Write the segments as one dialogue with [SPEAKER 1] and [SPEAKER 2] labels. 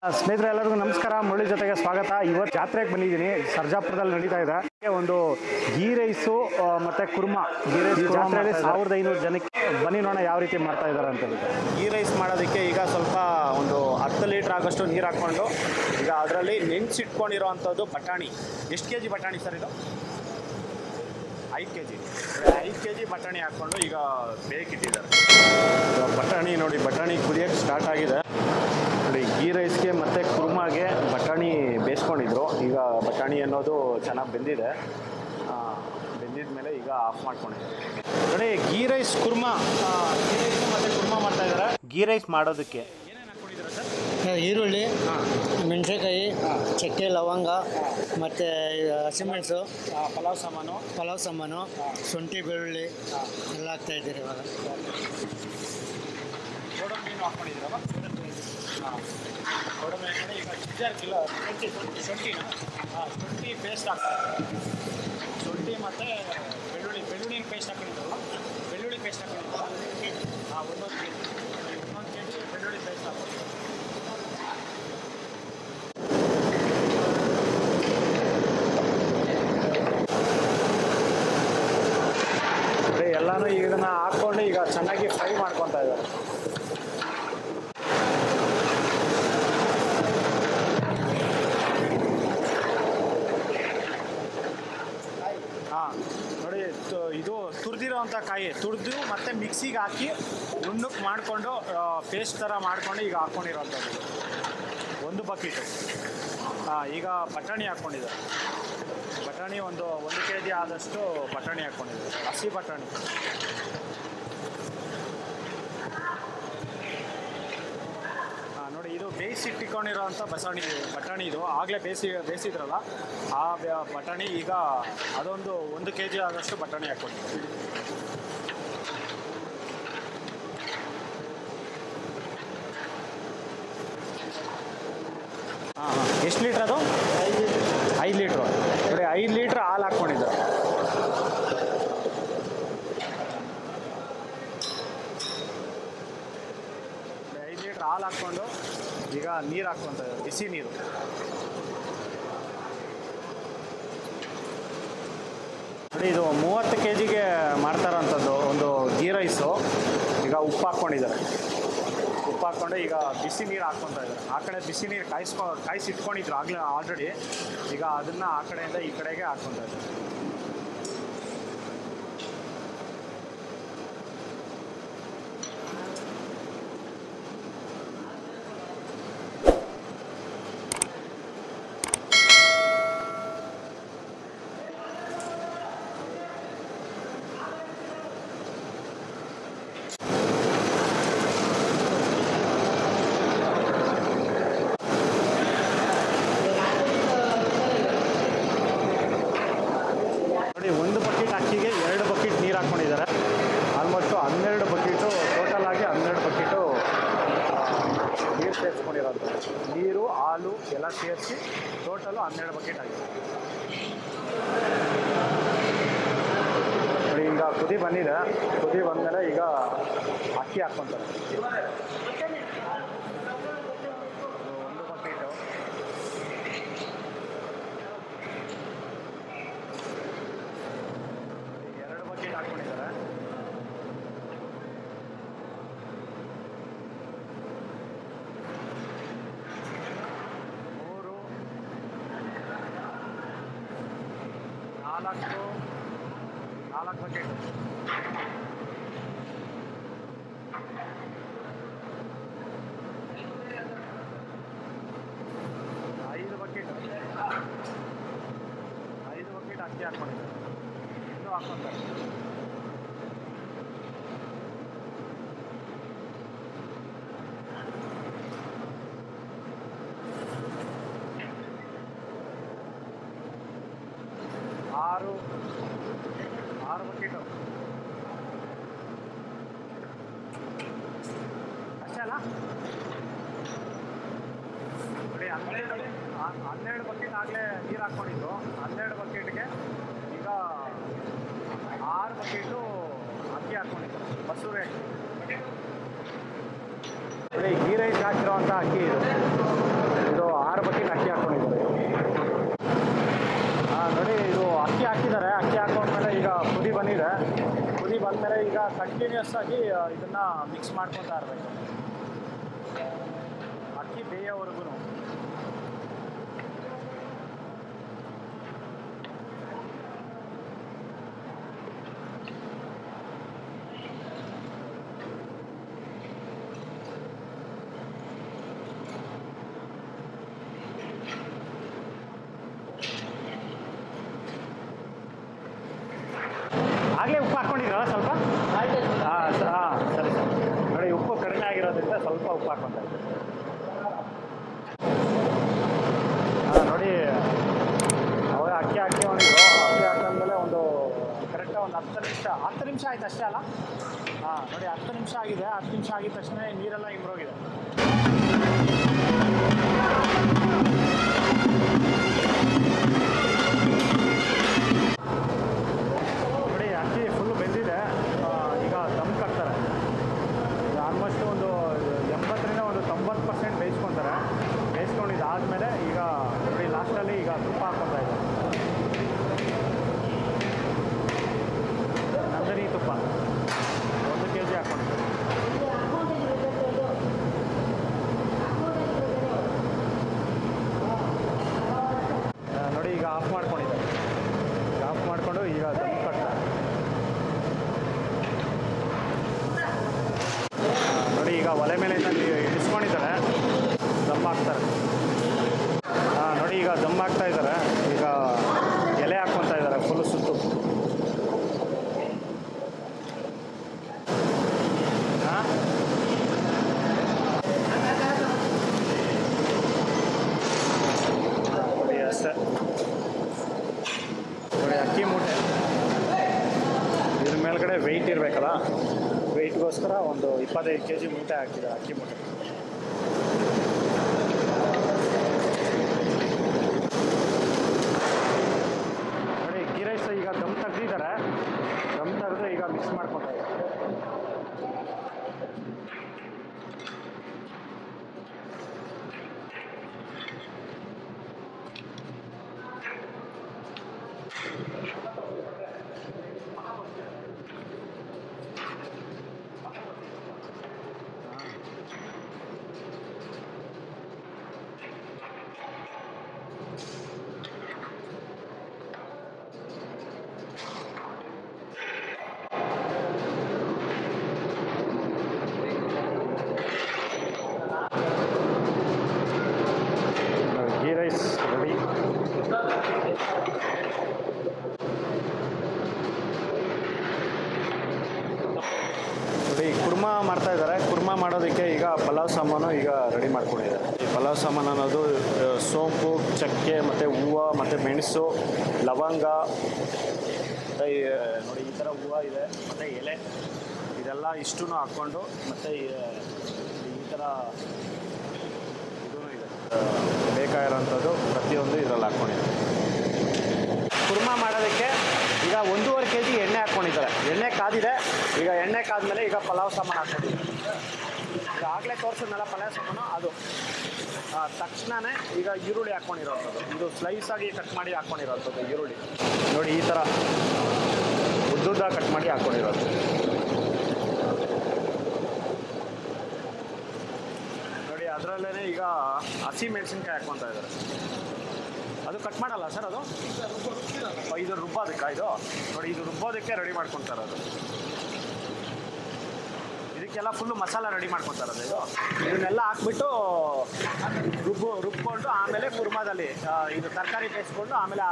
[SPEAKER 1] ಸ್ನೇಹಿತರೆ ಎಲ್ಲರಿಗೂ ನಮಸ್ಕಾರ. ಮುರಳಿ ಜೊತೆಗೆ ಸ್ವಾಗತ. ಇವತ್ತು ಜಾತ್ರೆಗೆ ಬಂದಿದ್ದೀನಿ. ಸರ್ಜಾಪುರದಲ್ಲಿ ನಡೀತಾ ಇದೆ ಒಂದು ಗೀ ರೈಸು ಮತ್ತು ಕುರ್ಮಾ. ಗೀ ರೈಸ್ ಜಾತ್ರೆಯಲ್ಲಿ 1500 ಜನಕ್ಕೆ ಬನ್ನಿ ನೋಡೋಣ ಯಾವ ರೀತಿ ಮಾಡ್ತಾ ಇದ್ದಾರೆ ಅಂತ. ಗೀ ರೈಸ್ ಮಾಡೋದಕ್ಕೆ ಈಗ ಸ್ವಲ್ಪ ಒಂದು 10 ಲೀಟ್ರ್ ಆಗೋಷ್ಟು ನೀರು ಹಾಕ್ಕೊಂಡು ಈಗ ಅದರಲ್ಲಿ ನೆನೆಸಿಟ್ಕೊಂಡಿರೋ ಅಂಥದ್ದು ಬಟಾಣಿ. ಎಷ್ಟು ಕೆ ಜಿ ಬಟಾಣಿ ಸರ್ ಇದು? 5 ಕೆ ಜಿ. 5 ಕೆ ಜಿ ಬಟಾಣಿ ಹಾಕ್ಕೊಂಡು ಈಗ ಬೇಕಿಟ್ಟಿದ್ದಾರೆ. ಬಟಾಣಿ ನೋಡಿ, ಬಟಾಣಿ ಕುದಿಯೋಕ್ಕೆ ಸ್ಟಾರ್ಟ್ ಆಗಿದೆ ನೋಡಿ. ಗೀ ರೈಸ್ಗೆ ಮತ್ತು ಕುರ್ಮಾಗೆ ಬಟಾಣಿ ಬೇಯಿಸ್ಕೊಂಡಿದ್ರು. ಈಗ ಬಟಾಣಿ ಅನ್ನೋದು ಚೆನ್ನಾಗಿ ಬೆಂದಿದೆ. ಬೆಂದಿದ ಮೇಲೆ ಈಗ ಆಫ್ ಮಾಡ್ಕೊಂಡಿದ್ದಾರೆ ನೋಡಿ. ಗೀ ರೈಸ್ ಕುರ್ಮಾ, ಗೀ ರೈಸ್ ಮತ್ತು ಕುರ್ಮಾ ಮಾಡ್ತಾ ಇದ್ದಾರೆ. ಗೀ ರೈಸ್ ಮಾಡೋದಕ್ಕೆ ಏನೇನು ಹಾಕ್ಕೊಂಡಿದ್ದೀರಾ ಸರ್?
[SPEAKER 2] ಈರುಳ್ಳಿ, ಮೆಣಸಿನ್ಕಾಯಿ, ಚಕ್ಕೆ, ಲವಂಗ ಮತ್ತು ಹಸಿಮೆಣಸು, ಪಲಾವ್ ಸಾಮಾನು, ಶುಂಠಿ, ಬೆಳ್ಳುಳ್ಳಿ ಎಲ್ಲ ಹಾಕ್ತಾಯಿದ್ದೀರಿ ಇವಾಗ.
[SPEAKER 1] ಗೋಡಂಬಿ ಹಾಕ್ಕೊಂಡಿದ್ದೀರಲ್ಲ? ಗೋಡಂಬಿ ಹಾಕ್ಕೊಂಡು ಈಗ ಜಿಂಜರ್ ಶುಂಠಿ ಪೇಸ್ಟ್ ಹಾಕ್ತಾರೆ. ಶುಂಠಿ ಮತ್ತು ಬೆಳ್ಳುಳ್ಳಿ ಪೇಸ್ಟ್ ಹಾಕೊಂಡಿದ್ದಾರಲ್ಲ, ಬೆಳ್ಳುಳ್ಳಿ ಪೇಸ್ಟ್ ಹಾಕೊಂಡಿದ್ದಾರ. ಒಂದೊಂದು ಕೆ ಜಿ ಬೆಳ್ಳುಳ್ಳಿ ಪೇಸ್ಟ್ ಹಾಕ್ತಾರೆ. ಎಲ್ಲನೂ ಈಗ ಇದನ್ನು ಹಾಕ್ಕೊಂಡು ಈಗ ಚೆನ್ನಾಗಿ ಫ್ರೈ ಮಾಡ್ಕೊತಾ ಇದ್ದಾರೆ. ನೋಡಿ, ಇದು ತುರಿದಿರೋವಂಥ ಕಾಯಿ ತುರಿದು ಮತ್ತು ಮಿಕ್ಸಿಗೆ ಹಾಕಿ ನುಣ್ಣಕ್ಕೆ ಮಾಡಿಕೊಂಡು ಪೇಸ್ಟ್ ಥರ ಮಾಡಿಕೊಂಡು ಈಗ ಹಾಕ್ಕೊಂಡಿರೋವಂಥದ್ದು ಒಂದು ಬಕೆಟು. ಈಗ ಬಟಾಣಿ ಹಾಕ್ಕೊಂಡಿದ್ದಾರೆ. ಬಟಾಣಿ ಒಂದು ಕೆ ಜಿ ಆದಷ್ಟು ಬಟಾಣಿ ಹಾಕ್ಕೊಂಡಿದ್ದಾರೆ, ಹಸಿ ಬಟಾಣಿ. ನೋಡಿ, ಇದು ಬೇಯಿಸಿಟ್ಟಿಕೊಂಡಿರೋವಂಥ ಬಟಾಣಿ ಇದು ಆಗಲೇ ಬೇಯಿಸಿದ್ರಲ್ಲ ಆ ಬಟಾಣಿ. ಈಗ ಅದೊಂದು 1 ಕೆ ಜಿ ಆದಷ್ಟು ಬಟಾಣಿ ಹಾಕ್ಕೊಂಡಿದ್ದೀವಿ. ಎಷ್ಟು ಲೀಟ್ರ್ ಅದು? 5 ಲೀಟ್ರು ನೋಡಿ. 5 ಲೀಟ್ರ್ ಹಾಲು ಹಾಕ್ಕೊಂಡಿದ್ದಾರೆ. 5 ಲೀಟ್ರ್ ಹಾಲು ಹಾಕ್ಕೊಂಡು ಈಗ ನೀರು ಹಾಕ್ಕೊತ ಇದ್ದಾರೆ, ಬಿಸಿ ನೀರು. ನೋಡಿ, ಇದು 30 ಕೆ ಜಿಗೆ ಮಾಡ್ತಾರಂಥದ್ದು ಒಂದು ಗೀ ರೈಸು. ಈಗ ಉಪ್ಪು ಹಾಕ್ಕೊಂಡಿದ್ದಾರೆ. ಉಪ್ಪು ಹಾಕ್ಕೊಂಡು ಈಗ ಬಿಸಿ ನೀರು ಹಾಕ್ಕೊತಾ ಇದ್ದಾರೆ. ಆ ಕಡೆ ಬಿಸಿ ನೀರು ಕಾಯಿಸಿಟ್ಕೊಂಡಿದ್ರು ಆಲ್ರೆಡಿ. ಈಗ ಅದನ್ನು ಆ ಕಡೆಯಿಂದ ಈ ಕಡೆಗೆ ಹಾಕ್ಕೊತಾ ಇದ್ದಾರೆ. ಒಂದು ಬಕೆಟ್ ಅಕ್ಕಿಗೆ 2 ಬಕೆಟ್ ನೀರು ಹಾಕ್ಕೊಂಡಿದ್ದಾರೆ. ಆಲ್ಮೋಸ್ಟು 12 ಬಕೆಟು, ಟೋಟಲ್ ಆಗಿ 12 ಬಕೆಟು ನೀರು ಸೇರಿಸ್ಕೊಂಡಿರೋದು. ನೀರು, ಹಾಲು ಎಲ್ಲ ಸೇರಿಸಿ ಟೋಟಲು 12 ಬಕೆಟ್ ಆಗಿದೆ ನೋಡಿ. ಈಗ ಕುದಿ ಬಂದಿದೆ. ಕುದಿ ಬಂದಮೇಲೆ ಈಗ ಅಕ್ಕಿ ಹಾಕ್ಕೊತಾರೆ. ಒಂದು ಬಕೆಟು, ಹಾಕ್ಕೊಂಡಿದ್ದಾರೆ. ಮೂರು, 4 ಬಕೆಟ್. 5 ಬಕೆಟ್. 5 ಬಕೆಟ್ ಅಕ್ಕಿ ಹಾಕ್ಕೊಂಡಿದ್ದಾರೆ. ಇದು ಹಾಕ್ಕೊಂತಾರೆ. 6 ಬಕೆಟು ಅಷ್ಟೇ ಅಲ್ಲ ನೋಡಿ. 12 ಬಕೆಟ್ ಆಗಲೇ ನೀರು ಹಾಕ್ಕೊಂಡಿದ್ದು. 12 ಬಕೆಟ್ಗೆ ಈಗ 6 ಬಕೆಟು ಅಕ್ಕಿ ಹಾಕ್ಕೊಂಡಿದ್ದು, ಮಸೂರಿ ಅಕ್ಕಿ. ನೋಡಿ ಗೀ ರೈಸ್ ಹಾಕಿರೋವಂಥ ಅಕ್ಕಿ ಇದು 6 ಬಕೆಟ್ ಅಕ್ಕಿ ಹಾಕ್ಕೊಂಡಿದ್ದಾರೆ. ನೋಡಿ ಇದು ಅಕ್ಕಿ ಹಾಕಿದ್ದಾರೆ. ಅಕ್ಕಿ ಹಾಕೊಂಡ್ಮೇಲೆ ಈಗ ಕುದಿ ಬಂದಿದೆ. ಕುದಿ ಬಂದಮೇಲೆ ಈಗ ಕಂಟಿನ್ಯೂಸ್ ಆಗಿ ಇದನ್ನು ಮಿಕ್ಸ್ ಮಾಡ್ಕೊತಾ ಇರಬೇಕು ಅಕ್ಕಿ ಬೇಯೋವರೆಗೂ. ಆಗಲೇ ಉಪ್ಪು ಹಾಕ್ಕೊಂಡಿದ್ರಲ್ಲ ಸ್ವಲ್ಪ? ಹಾಂ ಸರಿ ಸರ್. ನೋಡಿ ಉಪ್ಪು ಕಡಿಮೆ ಆಗಿರೋದ್ರಿಂದ ಸ್ವಲ್ಪ ಉಪ್ಪು ಹಾಕ್ಕೊಂತ ನೋಡಿ ಅವಾಗ ಅಕ್ಕಿ ಹಾಕ್ಕೊಂಡಿದ್ರು. ಅಕ್ಕಿ ಹಾಕೊಂಡ್ಮೇಲೆ ಒಂದು ಕರೆಕ್ಟಾಗಿ ಒಂದು 10 ನಿಮಿಷ ಆಯ್ತು ಅಷ್ಟೇ ಅಲ್ಲ? ನೋಡಿ 10 ನಿಮಿಷ ಆಗಿದೆ. 10 ನಿಮಿಷ ಆಗಿದ ತಕ್ಷಣ ನೀರೆಲ್ಲ ಇಂಬ್ರೋಗಿದೆ. ನೋಡಿ ಅಕ್ಕಿ ಫುಲ್ಲು ಬೆಂದಿದೆ. ಈಗ ದಮ್ ಕಟ್ತಾರೆ. ಈಗ ಆಲ್ಮೋಸ್ಟ್ ಒಂದು 80ರಿಂದ ಒಂದು 90% ಬೇಯಿಸ್ಕೊತಾರೆ. ಬೇಯಿಸ್ಕೊಂಡಿದ್ದಾದಮೇಲೆ ಈಗ ನೋಡಿ ಲಾಸ್ಟಲ್ಲಿ ಈಗ ತುಪ್ಪ ಹಾಕ್ಕೊತಾ ಇದ್ದಾರೆ. ನಂದಿನಿ ತುಪ್ಪ 1 kg ಹಾಕ್ಕೊಂಡಿದ್ದಾರೆ. ನೋಡಿ ಈಗ ಆಫ್ ಮಾಡ್ಕೊಂಡಿದ್ದಾರೆ. ಈಗ ಆಫ್ ಮಾಡಿಕೊಂಡು ಈಗ ದಮ್ ಕಟ್ತಾರೆ. ನೋಡಿ ಈಗ ಒಲೆ ಮೇಲಿಂದ ಇಳಿಸ್ಕೊಂಡಿದ್ದಾರೆ. ದಮ್ ಹಾಕ್ತಾರೆ. ನೋಡಿ ಈಗ ದಮ್ ಹಾಕ್ತಾ ಇದ್ದಾರೆ. ಈಗ ಎಲೆ ಹಾಕ್ಕೊತಾ ಇದ್ದಾರೆ ಫುಲ್ ಸುತ್ತು. ನೋಡಿ ಅಷ್ಟೇ. ನೋಡಿ ಅಕ್ಕಿ ಮೂಟೆ ಇದ್ರ ಮೇಲ್ಗಡೆ ವೆಯ್ಟ್ ಇರಬೇಕಲ್ಲ, ವೆಯ್ಟ್ಗೋಸ್ಕರ ಒಂದು 25 kg ಮೂಟೆ ಹಾಕಿದ್ದಾರೆ ಅಕ್ಕಿ ಮೂಟೆ. ನೋಡಿ ಗೀ ರೈಸ್ ಈಗ ದಮ್ ತೆಗ್ದಿದ್ದಾರೆ. ದಮ್ ತೆಗೆದು ಈಗ ಮಿಕ್ಸ್ ಮಾಡ್ಕೊತಾ ಇದ್ದಾರೆ. Ghee rice ready. ನೋಡಿ ಕುರ್ಮಾ ಮಾಡ್ತಾ ಇದ್ದಾರೆ. ಕುರ್ಮಾ ಮಾಡೋದಕ್ಕೆ ಈಗ ಪಲಾವ್ ಸಾಮಾನು ಈಗ ರೆಡಿ ಮಾಡ್ಕೊಂಡಿದ್ದಾರೆ. ಈ ಪಲಾವ್ ಸಾಮಾನು ಅನ್ನೋದು ಸೋಂಪು, ಚಕ್ಕೆ ಮತ್ತು ಹೂವು ಮತ್ತು ಮೆಣಸು, ಲವಂಗ, ನೋಡಿ ಈ ಥರ ಹೂವು ಇದೆ ಮತ್ತು ಎಲೆ, ಇದೆಲ್ಲ ಇಷ್ಟೂ ಹಾಕ್ಕೊಂಡು ಮತ್ತು ಈ ಥರ ಇದೂ ಇದೆ ಬೇಕಾಗಿರೋಂಥದ್ದು ಪ್ರತಿಯೊಂದು ಇದರಲ್ಲಿ ಹಾಕ್ಕೊಂಡಿದ್ದಾರೆ. ಕುರ್ಮಾ ಮಾಡೋದಕ್ಕೆ ಈಗ 1.5 kg ಎಣ್ಣೆ ಹಾಕ್ಕೊಂಡಿದ್ದಾರೆ. ಎಣ್ಣೆ ಕಾದಿದೆ. ಈಗ ಎಣ್ಣೆ ಕಾದ್ಮೇಲೆ ಈಗ ಪಲಾವ್ ಸಾಮಾನು ಹಾಕ್ಕೊಂಡಿದ್ದಾರೆ. ಈಗ ಆಗಲೇ ತೋರಿಸಿದ್ನಲ್ಲ ಪಲಾವ್ ಸಾಮಾನು, ಅದು ತಕ್ಷಣವೇ ಈಗ ಈರುಳ್ಳಿ ಹಾಕ್ಕೊಂಡಿರೋವಂಥದ್ದು. ಇದು ಸ್ಲೈಸಾಗಿ ಕಟ್ ಮಾಡಿ ಹಾಕ್ಕೊಂಡಿರೋವಂಥದ್ದು ಈರುಳ್ಳಿ. ನೋಡಿ ಈ ಥರ ಉದ್ದುದ್ದ ಕಟ್ ಮಾಡಿ ಹಾಕ್ಕೊಂಡಿರೋದು. ನೋಡಿ ಅದರಲ್ಲೇ ಈಗ ಹಸಿ ಮೆಣಸಿನ್ಕಾಯಿ ಹಾಕ್ಕೊತಾ ಇದ್ದಾರೆ. ಅದು ಕಟ್ ಮಾಡಲ್ಲ ಸರ್, ಅದು ಇದು ರುಬ್ಬೋದಕ್ಕೆ. ಇದು ನೋಡಿ ಇದು ರುಬ್ಬೋದಕ್ಕೆ ರೆಡಿ ಮಾಡ್ಕೊತಾರೆ. ಅದು ಇದಕ್ಕೆಲ್ಲ ಫುಲ್ಲು ಮಸಾಲ ರೆಡಿ ಮಾಡ್ಕೊತಾರೆ. ಅದು ಇದನ್ನೆಲ್ಲ ಹಾಕ್ಬಿಟ್ಟು ರುಬ್ಕೊಂಡು ಆಮೇಲೆ ಕುರ್ಮಾದಲ್ಲಿ ಇದು ತರಕಾರಿ ಬೇಯಿಸ್ಕೊಂಡು ಆಮೇಲೆ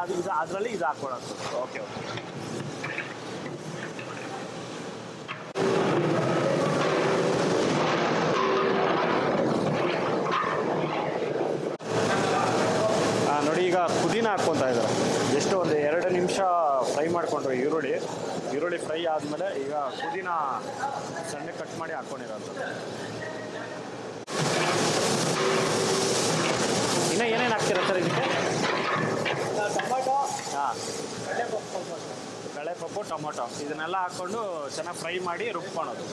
[SPEAKER 1] ಅದರಲ್ಲಿ ಇದು ಹಾಕ್ಕೊಳ್ಳೋದು. Okay okay. ನೋಡಿ ಈಗ ಪುದೀನ ಹಾಕ್ಕೊತಾ ಇದ್ದಾರೆ. ಜಸ್ಟ್ ಒಂದು 2 ನಿಮಿಷ ಫ್ರೈ ಮಾಡಿಕೊಂಡ್ರು ಈರುಳ್ಳಿ ಫ್ರೈ ಆದಮೇಲೆ ಈಗ ಪುದೀನ ಸಣ್ಣ ಕಟ್ ಮಾಡಿ ಹಾಕ್ಕೊಂಡಿರೋದು. ಇನ್ನು ಏನೇನು ಹಾಕ್ತೀರಾ ಸರ್ ಇದಕ್ಕೆ? ಟೊಮೊಟೊ, ಕಡಲೆಪಪ್ಪು, ಟೊಮೊಟೊ ಇದನ್ನೆಲ್ಲ ಹಾಕ್ಕೊಂಡು ಚೆನ್ನಾಗಿ ಫ್ರೈ ಮಾಡಿ ರುಬ್ಕೊಳೋದು.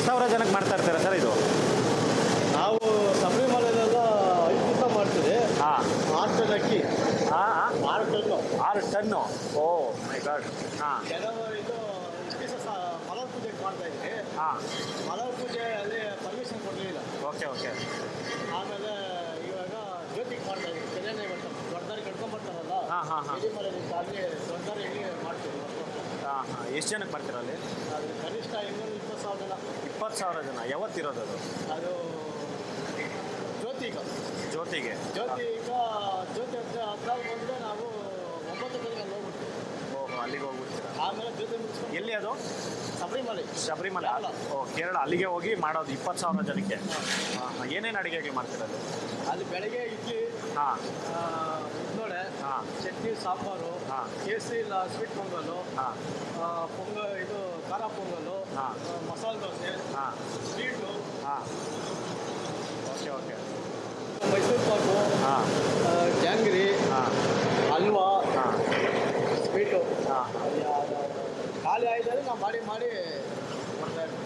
[SPEAKER 1] ಎಷ್ಟು ಸಾವಿರ ಜನಕ್ಕೆ ಮಾಡ್ತಾ ಇರ್ತೀರಾ ಸರ್ ಇದು?
[SPEAKER 2] ನಾವು ಶಬರಿಮಲೆಯಲ್ಲೆಲ್ಲ 5 ದಿವಸ ಮಾಡ್ತೀವಿ.
[SPEAKER 1] ಹಾಂ
[SPEAKER 2] 6 ಟನ್ ಅಕ್ಕಿ,
[SPEAKER 1] ಹಾಂ
[SPEAKER 2] 6 ಟನ್ನು.
[SPEAKER 1] 6 ಟನ್ನು. ಓ ಮೈ ಗಾಡ್. ಹಾಂ
[SPEAKER 2] ಕೆಲವು ಇದು ದಿವಸ ಮಲರ್ ಪೂಜೆಗೆ ಮಾಡ್ತಾ ಇದ್ವಿ.
[SPEAKER 1] ಹಾಂ
[SPEAKER 2] ಮಲರ್ ಪೂಜೆಯಲ್ಲಿ ಪರ್ಮಿಷನ್ ಕೊಡಲಿಲ್ಲ.
[SPEAKER 1] Okay okay.
[SPEAKER 2] ಆಮೇಲೆ ಇವಾಗ ಜ್ಯೋತಿಗೆ ಮಾಡ್ತಾ ಇದ್ವಿ. ಕೆರೆನೇ ದೊಡ್ಡದಾರಿ ಕಟ್ಕೊಂಡ್ಬರ್ತಾರಲ್ಲ,
[SPEAKER 1] ಹಾಂ ಹಾಂ ಹಾಂ
[SPEAKER 2] ಅಲ್ಲಿ ದೊಡ್ಡದಾರಿಗೆ ಮಾಡ್ತೀವಿ.
[SPEAKER 1] ಹಾಂ ಹಾಂ. ಎಷ್ಟು ಜನಕ್ಕೆ ಮಾಡ್ತೀರಾ ಅಲ್ಲಿ?
[SPEAKER 2] ಅದು ಕನಿಷ್ಠ 220,000 ಜನ.
[SPEAKER 1] 20,000 ಜನ. ಯಾವತ್ತಿರೋದು ಅದು?
[SPEAKER 2] ಅದು ಜ್ಯೋತಿಗ
[SPEAKER 1] ಜ್ಯೋತಿಗೆ.
[SPEAKER 2] ಜ್ಯೋತಿ ಹತ್ರ ಬಂದರೆ ನಾವು 9 ಗಂಟೆಗೆ ಹೋಗ್ಬಿಡ್ತೀವಿ.
[SPEAKER 1] ಓಹೋ, ಅಲ್ಲಿಗೆ ಹೋಗ್ಬಿಡ್ತೀರಾ?
[SPEAKER 2] ಆಮೇಲೆ ಜ್ಯೋತಿ ಮುಗಿಸ್ಕೊಂಡು
[SPEAKER 1] ಎಲ್ಲಿ ಅದು?
[SPEAKER 2] ಶಬರಿಮಲೆ.
[SPEAKER 1] ಶಬರಿಮಲೆ. ಓ ಕೇರಳ. ಅಲ್ಲಿಗೆ ಹೋಗಿ ಮಾಡೋದು 20,000 ಜನಕ್ಕೆ. ಹಾಂ ಹಾಂ. ಏನೇನು ಅಡುಗೆಗಳು ಮಾಡ್ತಿರೋದು
[SPEAKER 2] ಅಲ್ಲಿ? ಬೆಳಗ್ಗೆ ಇಡ್ಲಿ,
[SPEAKER 1] ಹಾಂ
[SPEAKER 2] ಉದ್ನೋಡೆ,
[SPEAKER 1] ಹಾಂ
[SPEAKER 2] ಚಟ್ನಿ, ಸಾಂಬಾರು,
[SPEAKER 1] ಹಾಂ
[SPEAKER 2] ಕೇಸರಿ ಇಲ್ಲ ಸ್ವೀಟ್ ಪೊಂಗಲ್ಲು,
[SPEAKER 1] ಹಾಂ
[SPEAKER 2] ಇದು ಖಾರ ಪೊಂಗಲ್ಲು,
[SPEAKER 1] ಹಾಂ
[SPEAKER 2] ಮಸಾಲೆ ದೋಸೆ,
[SPEAKER 1] ಹಾಂ
[SPEAKER 2] ಸ್ವೀಟು,
[SPEAKER 1] ಹಾಂ. Okay okay.
[SPEAKER 2] ಮೈಸೂರು ಪಾಕು,
[SPEAKER 1] ಹಾಂ
[SPEAKER 2] ಜಾಂಗ್ರಿ,
[SPEAKER 1] ಹಾಂ
[SPEAKER 2] ಹಲ್ವಾ,
[SPEAKER 1] ಹಾಂ
[SPEAKER 2] ಸ್ವೀಟು.
[SPEAKER 1] ಹಾಂ
[SPEAKER 2] ಖಾಲಿ ಆಯ್ತಾರೆ ನಾವು ಮಾಡಿ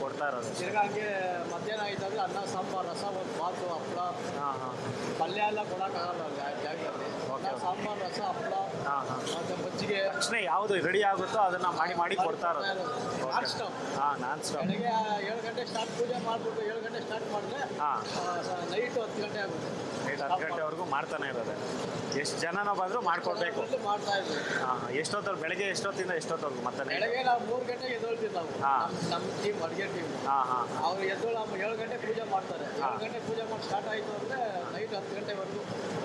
[SPEAKER 1] ಕೊಡ್ತಾ ಇರೋದು.
[SPEAKER 2] ತಿರ್ಗಾ ಹಂಗೆ ಮಧ್ಯಾಹ್ನ ಆಯ್ತಾದ್ರೆ ಅನ್ನ, ಸಾಂಬಾರು, ರಸ, ಒಂದು ಬಾತು, ಹಪ್ಪಳ,
[SPEAKER 1] ಹಾಂ ಹಾಂ
[SPEAKER 2] ಪಲ್ಯ ಎಲ್ಲ ಕೊಡೋಕ್ಕಾಗಲ್ಲ ಅಲ್ಲಿ ಆ ಜಾಗದಲ್ಲಿ.
[SPEAKER 1] ಓಕೆ.
[SPEAKER 2] ಸಾಂಬಾರು, ರಸ, ಹಪ್ಪಳ,
[SPEAKER 1] ಹಾಂ ಹಾಂ.
[SPEAKER 2] ಮತ್ತು ಮಜ್ಜಿಗೆ,
[SPEAKER 1] ತಕ್ಷಣ ಯಾವುದು ರೆಡಿ ಆಗುತ್ತೋ ಅದನ್ನು ಮಾಡಿ ಕೊಡ್ತಾ ಇರೋದು.
[SPEAKER 2] Non stop.
[SPEAKER 1] ಹಾಂ ನಾನ್ ಸ್ಟಾಪ್.
[SPEAKER 2] ಬೆಳಗ್ಗೆ 7 ಗಂಟೆ ಸ್ಟಾರ್ಟ್ ಪೂಜೆ ಮಾಡಿಬಿಟ್ಟು 7 ಗಂಟೆ ಸ್ಟಾರ್ಟ್ ಮಾಡಿದ್ರೆ
[SPEAKER 1] ಹಾಂ
[SPEAKER 2] ನೈಟು 10 ಗಂಟೆ ಆಗುತ್ತೆ.
[SPEAKER 1] ನೈಟ್ 10 ಗಂಟೆವರೆಗೂ ಮಾಡ್ತಾನೆ ಇರೋದು. ಎಷ್ಟು ಜನನೋ ಬಂದರೂ ಮಾಡ್ಕೊಡ್ಬೇಕು.
[SPEAKER 2] ಮಾಡ್ತಾ ಇದ್ವಿ.
[SPEAKER 1] ಹಾಂ ಎಷ್ಟೊತ್ತವ್ರು? ಬೆಳಗ್ಗೆ ಎಷ್ಟೊತ್ತಿಂದ ಎಷ್ಟೊತ್ತವರೆಗೂ? ಮತ್ತೆ ನೈಟ್?
[SPEAKER 2] ಬೆಳಗ್ಗೆ ನಾವು 3 ಗಂಟೆಗೆ ಎದ್ದೊಳ್ತೀವಿ ನಾವು.
[SPEAKER 1] ಹಾಂ.
[SPEAKER 2] ನಮ್ಮ ಟೀಮ್, ಅಡುಗೆ ಟೀಮ್.
[SPEAKER 1] ಹಾಂ ಹಾಂ
[SPEAKER 2] ಅವ್ರು ಎದ್ದು ನಮ್ಮ 7 ಗಂಟೆ ಪೂಜೆ ಮಾಡ್ತಾರೆ. 7 ಗಂಟೆ ಪೂಜೆ ಮಾಡಿ ಸ್ಟಾರ್ಟ್ ಆಯಿತು ಅಂದರೆ ನೈಟ್ 10 ಗಂಟೆವರೆಗೂ.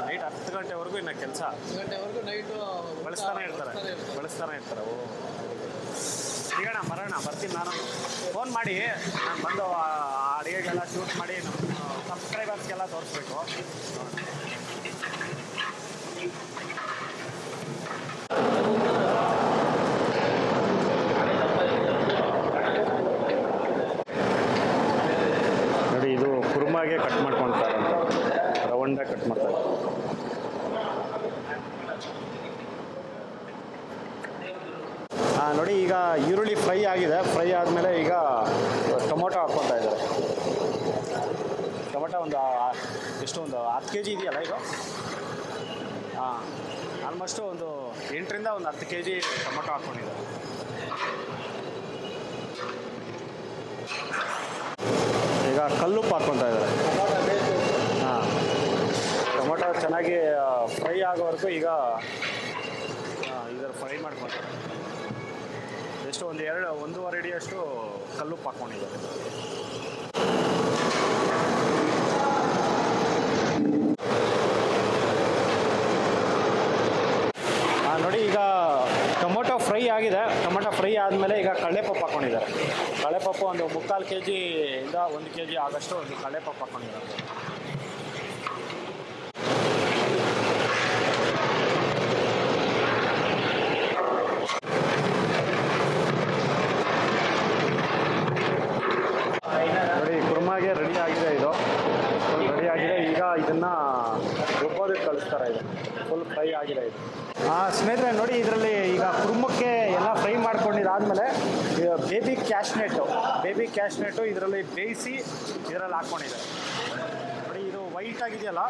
[SPEAKER 1] ನೈಟ್ 10 ಗಂಟೆವರೆಗೂ ಇನ್ನು ಕೆಲಸ
[SPEAKER 2] 10 ಗಂಟೆವರೆಗೂ ನೈಟು
[SPEAKER 1] ಬಳಸ್ತಾನೆ ಇರ್ತಾರೆ. ಓ ಸಿಗೋಣ, ಬರೋಣ, ಬರ್ತೀನಿ ನಾನು. ಫೋನ್ ಮಾಡಿ, ನಾನು ಬಂದು ಆ ಅಡುಗೆಗೆಲ್ಲ ಶೂಟ್ ಮಾಡಿ ನಮ್ಮ ಸಬ್ಸ್ಕ್ರೈಬರ್ಸ್ಗೆಲ್ಲ ತೋರಿಸ್ಬೇಕು. ನೋಡಿ, ಇದು ಕುರ್ಮಾಗೆ ಕಟ್ ಮಾಡ್ಕೊಳ್ತಾರೆ ಅಂತ, ರೌಂಡಾಗಿ ಕಟ್ ಮಾಡ್ತಾರೆ. ನೋಡಿ, ಈಗ ಈರುಳ್ಳಿ ಫ್ರೈ ಆಗಿದೆ. ಫ್ರೈ ಆದಮೇಲೆ ಈಗ ಟೊಮೊಟೊ ಹಾಕ್ಕೊತಾ ಇದ್ದಾರೆ. ಟೊಮೊಟೊ ಒಂದು ಒಂದು 10 kg ಇದೆಯಲ್ಲ ಇದು? ಹಾಂ, ಆಲ್ಮೋಸ್ಟು ಒಂದು 8ರಿಂದ ಒಂದು 10 kg ಟೊಮೊಟೊ ಹಾಕ್ಕೊಂಡಿದ್ದಾರೆ. ಈಗ ಕಲ್ಲುಪ್ಪು ಹಾಕ್ಕೊತಾ ಇದ್ದಾರೆ. ಹಾಂ, ಟೊಮೊಟೊ ಚೆನ್ನಾಗಿ ಫ್ರೈ ಆಗೋವರೆಗೂ ಈಗ ಇದರ ಫ್ರೈ ಮಾಡ್ಕೊತಾರೆ. ಎಷ್ಟು ಒಂದು 1.5 ಅಡಿಯಷ್ಟು ಕಲ್ಲುಪ್ಪು ಹಾಕ್ಕೊಂಡಿದ್ದಾರೆ. ನೋಡಿ, ಈಗ ಟೊಮೊಟೊ ಫ್ರೈ ಆಗಿದೆ. ಟೊಮೊಟೊ ಫ್ರೈ ಆದಮೇಲೆ ಈಗ ಕಡಲೆಪಪ್ಪು ಹಾಕ್ಕೊಂಡಿದ್ದಾರೆ. ಕಡಲೆಪಪ್ಪು ಒಂದು 3/4 kg ಇಂದ 1 kg ಆಗಷ್ಟು ಒಂದು ಕಡಲೆಪಪ್ಪು ಹಾಕ್ಕೊಂಡಿದ್ದಾರೆ. ನೋಡಿ, ಕುರ್ಮಾಗೆ ರೆಡಿ ಆಗಿದೆ. ಇದು ಫುಲ್ ರೆಡಿ ಆಗಿದೆ. ಈಗ ಇದನ್ನು ರುಬ್ಬೋದಕ್ಕೆ ಕಳಿಸ್ತಾರೆ. ಇದು ಫುಲ್ ಫ್ರೈ ಆಗಿದೆ ಇದು. ಸ್ನೇಹಿತರೆ ನೋಡಿ, ಇದರಲ್ಲಿ ಈಗ ಕುರ್ಮಕ್ಕೆ ಎಲ್ಲ ಫ್ರೈ ಮಾಡ್ಕೊಂಡಿದ್ದಾದಮೇಲೆ ಬೇಬಿ ಕ್ಯಾಶ್ನೆಟ್ಟು ಇದರಲ್ಲಿ ಬೇಯಿಸಿ ಇದರಲ್ಲಿ ಹಾಕ್ಕೊಂಡಿದ್ದಾರೆ. ನೋಡಿ, ಇದು ವೈಟ್ ಆಗಿದೆಯಲ್ಲ,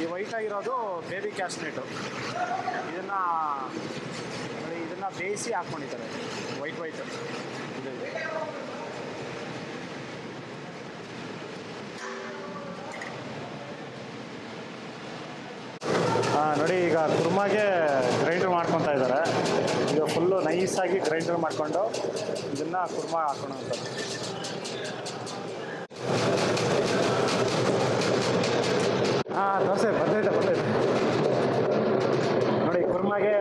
[SPEAKER 1] ಈ ವೈಟ್ ಆಗಿರೋದು ಬೇಬಿ ಕ್ಯಾಶ್ನೆಟ್ಟು. ಇದನ್ನು ಬೇಯಿಸಿ ಹಾಕ್ಕೊಂಡಿದ್ದಾರೆ. ವೈಟ್ ಇದು ಇದೆ. ನೋಡಿ, ಈಗ ಕುರ್ಮಾಗೆ ಗ್ರೈಂಡರ್ ಮಾಡ್ಕೊತಾ ಇದ್ದಾರೆ. ಈಗ ಫುಲ್ಲು ನೈಸಾಗಿ ಗ್ರೈಂಡರ್ ಮಾಡಿಕೊಂಡು ಇದನ್ನು ಕುರ್ಮಾ ಹಾಕೊಳ್ಳೋಂಥದ್ದು. ದೋಸೆ ಬರ್ತೈತೆ. ನೋಡಿ, ಕುರ್ಮಾಗೆ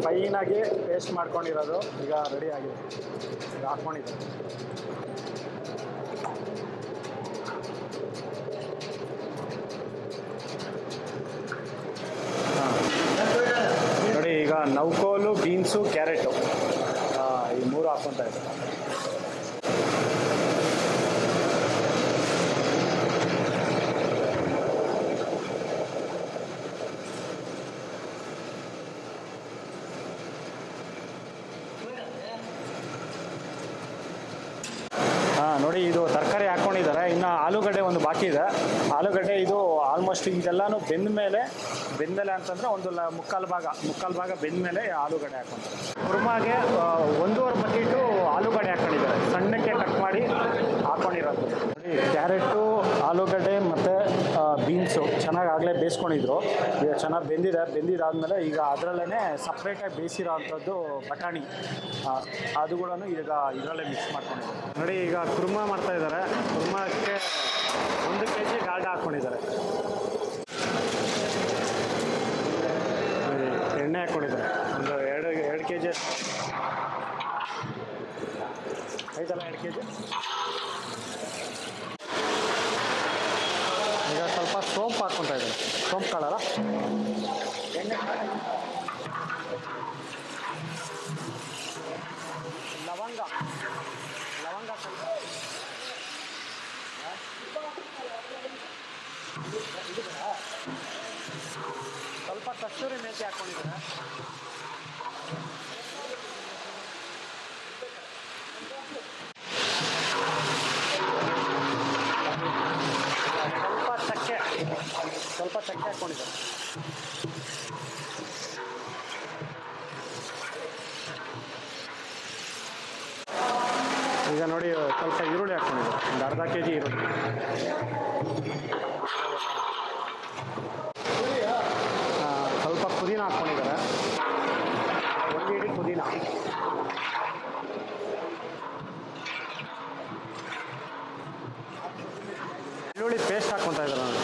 [SPEAKER 1] ಫೈನಾಗಿ ಪೇಸ್ಟ್ ಮಾಡ್ಕೊಂಡಿರೋದು ಈಗ ರೆಡಿ ಆಗಿದೆ. ಈಗ ಹಾಕ್ಕೊಂಡಿದ್ದಾರೆ. ನೋಡಿ, ಈಗ ನೌಕೋಲು, ಬೀನ್ಸು, ಕ್ಯಾರೆಟು ಈ 3 ಹಾಕ್ಕೊತಾ ಇದ್ದಾರೆ. ನೋಡಿ ಇದು ತರಕಾರಿ ಹಾಕ್ಕೊಂಡಿದ್ದಾರೆ. ಇನ್ನು ಆಲೂಗಡ್ಡೆ ಒಂದು ಬಾಕಿ ಇದೆ. ಆಲೂಗಡ್ಡೆ ಇದು ಆಲ್ಮೋಸ್ಟ್ ಇದೆಲ್ಲನೂ ಬೆಂದ ಮೇಲೆ ಅಂತಂದರೆ ಒಂದು ಮುಕ್ಕಾಲು ಭಾಗ ಬೆಂದ ಮೇಲೆ ಆಲೂಗಡ್ಡೆ ಹಾಕ್ಕೊಂತಾರೆ. ಕುರ್ಮಾಗೆ 1.5 ಬಕೆಟು ಆಲೂಗಡ್ಡೆ ಹಾಕ್ಕೊಂಡಿದ್ದಾರೆ, ಸಣ್ಣಕ್ಕೆ ಕಟ್ ಮಾಡಿ ಹಾಕ್ಕೊಂಡಿರೋದು. ನೋಡಿ ಕ್ಯಾರೆಟು, ಆಲೂಗಡ್ಡೆ ಮತ್ತು ಬೀನ್ಸು ಚೆನ್ನಾಗಿ ಆಗಲೇ ಬೇಯಿಸ್ಕೊಂಡಿದ್ರು. ಈಗ ಚೆನ್ನಾಗಿ ಬೆಂದಿದ್ದಾದಮೇಲೆ ಈಗ ಅದರಲ್ಲೇ ಸಪ್ರೇಟಾಗಿ ಬೇಯಿಸಿರೋ ಅಂಥದ್ದು ಬಟಾಣಿ ಅದು ಕೂಡ ಈಗ ಇದರಲ್ಲೇ ಮಿಕ್ಸ್ ಮಾಡ್ಕೊಂಡಿದ್ದಾರೆ. ನೋಡಿ ಈಗ ಕುರ್ಮಾ ಮಾಡ್ತಾ ಇದ್ದಾರೆ. ಕುರ್ಮಾಕ್ಕೆ 1 kg ಗಾಲ್ಡ ಹಾಕ್ಕೊಂಡಿದ್ದಾರೆ. ಎಣ್ಣೆ ಹಾಕ್ಕೊಂಡಿದ್ದಾರೆ. ಒಂದು 2 kg ಐತಲ್ಲ, 2 kg. ಈಗ ಸ್ವಲ್ಪ ಸೋಂಪು ಹಾಕ್ಕೊತಾ ಇದ್ದಾರೆ. ಸೋಂಪು ಕಾಳಲ್ಲ, ಎಣ್ಣೆ, ಲವಂಗ ಸ್ವಲ್ಪ, ಸ್ವಲ್ಪ ಕಸ್ತೂರಿ ಮೇಥಿ ಹಾಕ್ಕೊಂಡಿದ್ದಾರೆ. ಸ್ವಲ್ಪ ಚಕ್ಕೆ ಹಾಕ್ಕೊಂಡಿದ್ದಾರೆ. ಈಗ ನೋಡಿ ಸ್ವಲ್ಪ ಈರುಳ್ಳಿ ಹಾಕ್ಕೊಂಡಿದ್ದಾರೆ. ಒಂದು ಅರ್ಧ kg ಈರುಳ್ಳಿ. ಸ್ವಲ್ಪ ಪುದೀನ ಹಾಕ್ಕೊಂಡಿದ್ದಾರೆ. 1 kg ಪುದೀನ. ಈರುಳ್ಳಿ ಪೇಸ್ಟ್ ಹಾಕ್ಕೊತಾ ಇದ್ದಾರೆ. ನಾನು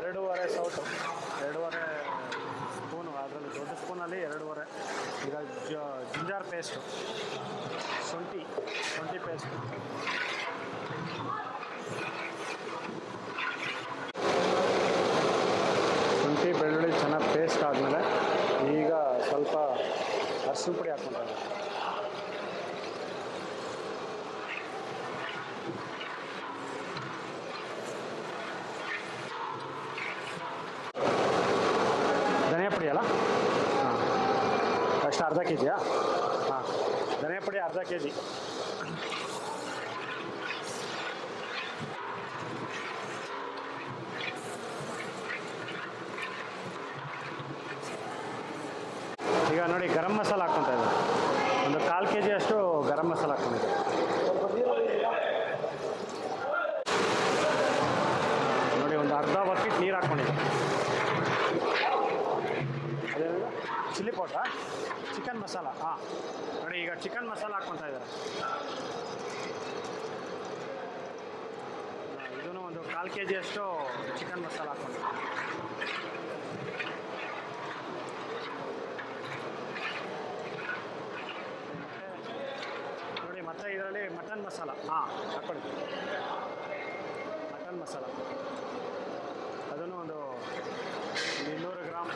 [SPEAKER 1] 2.5 ಸೌಟು, 2.5 ಸ್ಪೂನು. ಅದರಲ್ಲಿ ದೊಡ್ಡ ಸ್ಪೂನಲ್ಲಿ 2.5. ಈಗ ಜಿಂಜರ್ ಪೇಸ್ಟು, ಶುಂಠಿ ಪೇಸ್ಟ್, ಶುಂಠಿ ಬೆಳ್ಳುಳ್ಳಿ ಚೆನ್ನಾಗಿ ಪೇಸ್ಟ್ ಆದಮೇಲೆ ಈಗ ಸ್ವಲ್ಪ ಅರಿಶಿನ ಪುಡಿ ಹಾಕ್ಕೊತಾರೆ. ಧನಿಯಾ ಪುಡಿ ಅಲ್ಲ, ಹಾಂ, ಅಷ್ಟು ಅರ್ಧ kg. ಹಾಂ, ಧನಿಯಾ ಪುಡಿ ಅರ್ಧ kg. ಈಗ ನೋಡಿ ಗರಂ ಮಸಾಲ ಹಾಕ್ಕೊತಾ ಇದ್ದಾರೆ. ಒಂದು 1/4 kg ಅಷ್ಟು ಗರಂ ಮಸಾಲ ಹಾಕ್ಕೊಂಡಿದ್ದಾರೆ. ನೋಡಿ ಒಂದು ಅರ್ಧ ಬಕೆಟ್ ನೀರು ಹಾಕ್ಕೊಂಡಿದ್ದಾರೆ. ಅದೇ ಚಿಲ್ಲಿ ಪೌಡ್ರಾ, ಚಿಕನ್ ಮಸಾಲ. ಹಾಂ, ನೋಡಿ ಈಗ ಚಿಕನ್ ಮಸಾಲ ಹಾಕ್ಕೊತಾ ಇದ್ದಾರೆ. ಇದೂ ಒಂದು 1/4 kg ಅಷ್ಟು ಚಿಕನ್ ಮಸಾಲ ಹಾಕ್ಕೊಂಡಿದ್ದಾರೆ. ನೋಡಿ ಮತ್ತೆ ಇದರಲ್ಲಿ ಮಟನ್ ಮಸಾಲ. ಹಾಂ, ಹಾಕ್ಕೊಳ್ಳಿ. ಮಟನ್ ಮಸಾಲ ಅದನ್ನು ಒಂದು 200 ಗ್ರಾಮ್.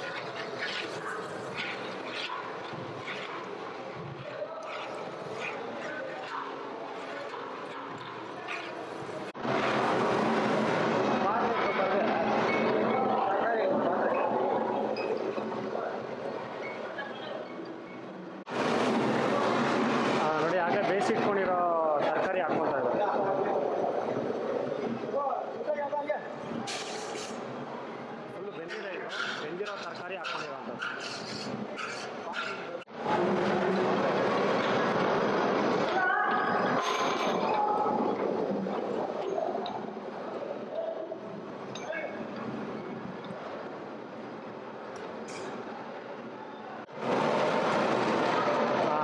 [SPEAKER 1] ನೋಡಿ ಹಾಗೆ ಬೇಯಿಸಿಟ್ಕೊಂಡಿರೋ ತರಕಾರಿ ಹಾಕ್ಕೊತಾ ಇದ್ದಾರೆ. ಫುಲ್ಲು ಬೆಂದಿದೆ. ಇದು ಬೆಂದಿರೋ ತರಕಾರಿ ಹಾಕ್ಕೊಂಡಿರೋಂಥದ್ದು.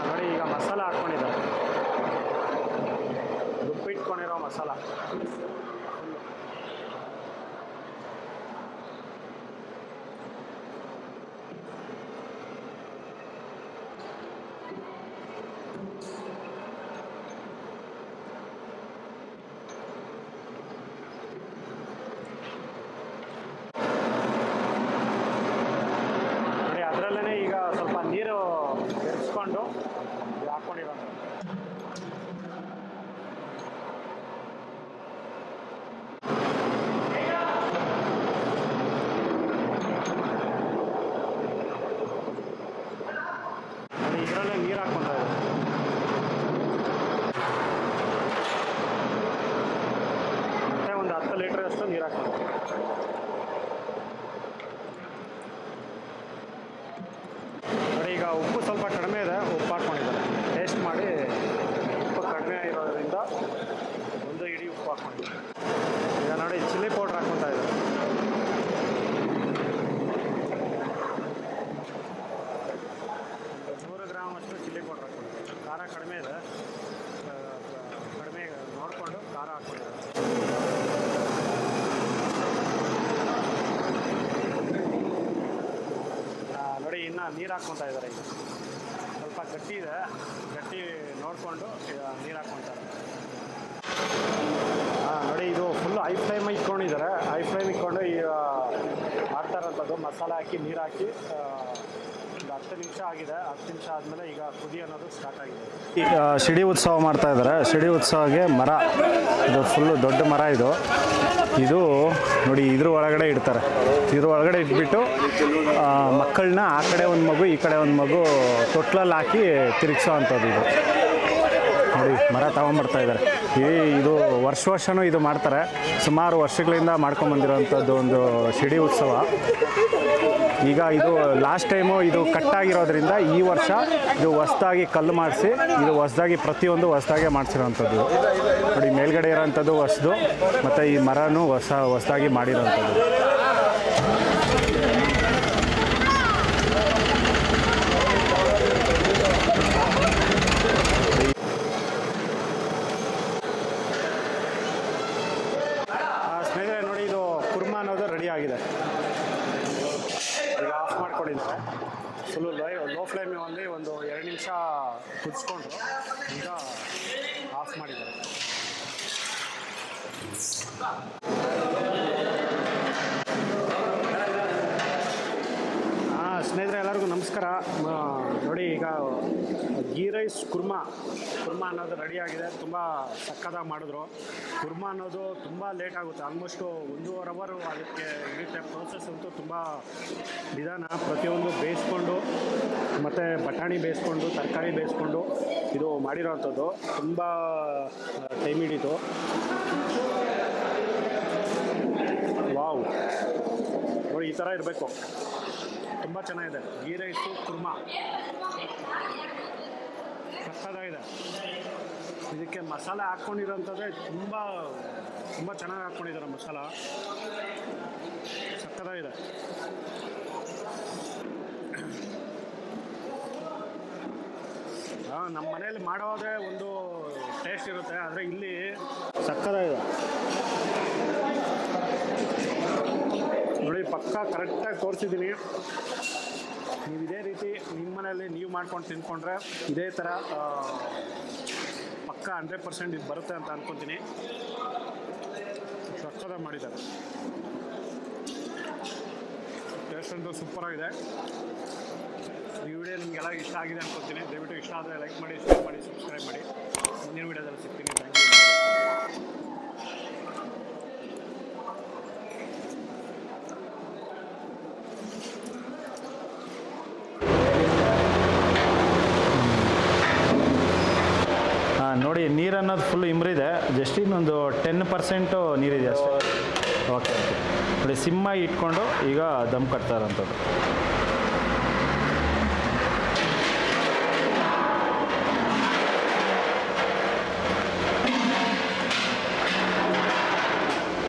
[SPEAKER 1] ನೋಡಿ ಈಗ ಮಸಾಲ ಹಾಕ್ಕೊಂಡಿದ್ದಾರೆ. ರುಬ್ಬಿಟ್ಕೊಂಡಿರೋ ಮಸಾಲ. ನೋಡಿ ಅದರಲ್ಲೇ ಈಗ ಸ್ವಲ್ಪ ನೀರು ಬೆರೆಸ್ಕೊಂಡು ಹಾಕ್ಕೊಂಡಿರೋದು. ಮೇಲೆ ನೀರು ಹಾಕ್ಕೊತಾ ಇದೆ. ಮತ್ತೆ ಒಂದು 10 ಲೀಟರ್ ಅಷ್ಟು ನೀರು ಹಾಕ್ತಾರೆ. ನೋಡಿ ಈಗ ಉಪ್ಪು ಸ್ವಲ್ಪ ಕಡಿಮೆ ಇದೆ, ಉಪ್ಪು ಹಾಕ್ಕೊಂಡಿದ್ದಾರೆ. ಟೇಸ್ಟ್ ಮಾಡಿ ಉಪ್ಪು ಕಡಿಮೆ ಇರೋದ್ರಿಂದ ಒಂದು ಇಡೀ ಉಪ್ಪು ಹಾಕ್ಕೊಂಡಿದ್ದಾರೆ. ಈಗ ನೋಡಿ ಚಿಲ್ಲಿ ಪೌಡ್ರ್ ಹಾಕ್ಕೊತಾ ಇದ್ದಾರೆ. 100 ಗ್ರಾಮ್ ಅಷ್ಟು ಚಿಲ್ಲಿ ಪೌಡ್ರ್ ಹಾಕ್ಕೊಂಡಿದ್ದಾರೆ. ಖಾರ ಕಡಿಮೆ ಇದೆ, ಕಡಿಮೆ ನೋಡಿಕೊಂಡು ಖಾರ ಹಾಕ್ಕೊಂಡಿದ್ದಾರೆ. ನೋಡಿ ಇನ್ನು ನೀರು ಹಾಕ್ಕೊತಾ ಇದ್ದಾರೆ. ಈಗ ಸ್ವಲ್ಪ ಗಟ್ಟಿ ಇದೆ, ಗಟ್ಟಿ ನೋಡಿಕೊಂಡು ನೀರು ಹಾಕ್ಕೊತಾರೆ. ನೋಡಿ ಇದು ಫುಲ್ಲು ಹೈ ಫ್ಲೇಮ್ ಇಟ್ಕೊಂಡಿದ್ದಾರೆ. ಹೈ ಫ್ಲೇಮ್ ಇಟ್ಕೊಂಡು ಈಗ ಮಾಡ್ತಾ ಇರೋಂಥದ್ದು ಮಸಾಲೆ ಹಾಕಿ ನೀರು ಹಾಕಿ ಒಂದು 10 ನಿಮಿಷ ಆಗಿದೆ. 10 ನಿಮಿಷ ಆದಮೇಲೆ ಈಗ ಕುದಿ ಅನ್ನೋದು ಸ್ಟಾರ್ಟ್ ಆಗಿದೆ. ಶಿಡಿ ಉತ್ಸವ ಮಾಡ್ತಾ ಇದ್ದಾರೆ. ಶಿಡಿ ಉತ್ಸವಕ್ಕೆ ಮರ, ಇದು ಫುಲ್ಲು ದೊಡ್ಡ ಮರ ಇದು. ಇದು ನೋಡಿ ಇದ್ರ ಒಳಗಡೆ ಇಡ್ತಾರೆ. ಇದ್ರ ಒಳಗಡೆ ಇಟ್ಬಿಟ್ಟು ಮಕ್ಕಳನ್ನ ಆ ಕಡೆ ಒಂದು ಮಗು ಈ ಕಡೆ ಒಂದು ಮಗು ತೊಟ್ಲಲ್ಲಿ ಹಾಕಿ ತಿರುಗಿಸೋ ಅಂಥದ್ದು ಇದು. ನೋಡಿ ಮರ ತಗೊಂಬರ್ತಾ ಇದ್ದಾರೆ. ಇದು ವರ್ಷನೂ ಇದು ಮಾಡ್ತಾರೆ. ಸುಮಾರು ವರ್ಷಗಳಿಂದ ಮಾಡ್ಕೊಂಬಂದಿರೋವಂಥದ್ದು ಒಂದು ಶಿಡಿ ಉತ್ಸವ. ಈಗ ಇದು ಲಾಸ್ಟ್ ಟೈಮು ಇದು ಕಟ್ಟಾಗಿರೋದ್ರಿಂದ ಈ ವರ್ಷ ಇದು ಹೊಸ್ದಾಗಿ ಕಲ್ಲು ಮಾಡಿಸಿ, ಇದು ಹೊಸ್ದಾಗಿ ಪ್ರತಿಯೊಂದು ಹೊಸ್ದಾಗೆ ಮಾಡಿಸಿರೋವಂಥದ್ದು. ನೋಡಿ ಮೇಲ್ಗಡೆ ಇರೋವಂಥದ್ದು ಹೊಸದು, ಮತ್ತು ಈ ಮರನೂ ಹೊಸ್ದಾಗಿ ಮಾಡಿರೋವಂಥದ್ದು. ಸ್ನೇಹಿತರೆ ನೋಡಿ ಇದು ಕುರ್ಮಾ ಅನ್ನೋದು ರೆಡಿ ಆಗಿದೆ. ಈಗ ಆಫ್ ಮಾಡ್ಕೊಂಡಿದ್ದಾರೆ. ಫುಲ್ಲು ಲೋ ಫ್ಲೇಮಲ್ಲಿ ಒಂದು 2 ನಿಮಿಷ ಕುದಿಸ್ಕೊಂಡ್ರು. ಈಗ ಆಫ್ ಮಾಡಿದ್ದಾರೆ. ಸ್ನೇಹಿತರೆ ಎಲ್ಲರಿಗೂ ನಮಸ್ಕಾರ. ನೋಡಿ ಈಗ ಗೀ ರೈಸ್ ಕುರ್ಮಾ ಅನ್ನೋದು ರೆಡಿಯಾಗಿದೆ. ತುಂಬ ಸಕ್ಕತ್ತಾಗಿ ಮಾಡಿದ್ರು. ಕುರ್ಮಾ ಅನ್ನೋದು ತುಂಬ ಲೇಟ್ ಆಗುತ್ತೆ, ಆಲ್ಮೋಸ್ಟು 1.5 ಅವರ್ ಅದಕ್ಕೆ ಇರುತ್ತೆ. ಪ್ರೋಸೆಸ್ ಅಂತೂ ತುಂಬ ನಿಧಾನ. ಪ್ರತಿಯೊಂದು ಬೇಯಿಸ್ಕೊಂಡು ಮತ್ತು ಬಟಾಣಿ ಬೇಯಿಸ್ಕೊಂಡು ತರಕಾರಿ ಬೇಯಿಸ್ಕೊಂಡು ಇದು ಮಾಡಿರೋವಂಥದ್ದು. ತುಂಬ ಟೈಮ್ ಹಿಡಿತು. ವಾವ್ ನೋಡಿ ಈ ಥರ ಇರಬೇಕು. ತುಂಬ ಚೆನ್ನಾಗಿದೆ. ಗೀ ರೈಸು ಕುರ್ಮಾ ಸಕ್ಕತ್ತಾಗಿದೆ. ಇದಕ್ಕೆ ಮಸಾಲೆ ಹಾಕ್ಕೊಂಡಿರೋಂಥದ್ದೇ ತುಂಬ ಚೆನ್ನಾಗಿ ಹಾಕ್ಕೊಂಡಿದ್ದಾರೆ. ಮಸಾಲ ಸಕ್ಕತ್ತಾಗಿದೆ. ನಮ್ಮ ಮನೇಲಿ ಮಾಡೋದೇ ಒಂದು ಟೇಸ್ಟ್ ಇರುತ್ತೆ, ಆದರೆ ಇಲ್ಲಿ ಸಕ್ಕತ್ತಾಗಿದೆ. ನೋಡಿ ಪಕ್ಕ ಕರೆಕ್ಟಾಗಿ ತೋರಿಸಿದ್ದೀನಿ. ನೀವು ಇದೇ ರೀತಿ ನಿಮ್ಮ ಮನೆಯಲ್ಲಿ ನೀವು ಮಾಡ್ಕೊಂಡು ತಿಂದ್ಕೊಂಡ್ರೆ ಇದೇ ಥರ ಪಕ್ಕ 100% ಇದು ಬರುತ್ತೆ ಅಂತ ಅಂದ್ಕೊತೀನಿ. ಸಕ್ಕತ್ತಾಗಿ ಮಾಡಿದ್ದಾರೆ. ಟೇಸ್ಟ್ ಅಂತೂ ಸೂಪರಾಗಿದೆ. ಈ ವಿಡಿಯೋ ನಿಮಗೆಲ್ಲ ಇಷ್ಟ ಆಗಿದೆ ಅಂದ್ಕೊತೀನಿ. ದಯವಿಟ್ಟು ಇಷ್ಟ ಆದರೆ ಲೈಕ್ ಮಾಡಿ, ಶೇರ್ ಮಾಡಿ, ಸಬ್ಸ್ಕ್ರೈಬ್ ಮಾಡಿ. ಮುಂದಿನ ವಿಡಿಯೋದಲ್ಲಿ ಸಿಗ್ತೀನಿ. Thank you. ನೋಡಿ ನೀರು ಅನ್ನೋದು ಫುಲ್ ಇಮ್ರಿದೆ. ಜಸ್ಟ್ ಇನ್ನೊಂದು 10% ನೀರಿದೆ ಅಷ್ಟೇ. ಓಕೆ ನೋಡಿ ಸಿಮ್ಮಾಗಿ ಇಟ್ಕೊಂಡು ಈಗ ದಮ್ ಕಟ್ತಾ ಇರೋಂಥದ್ದು.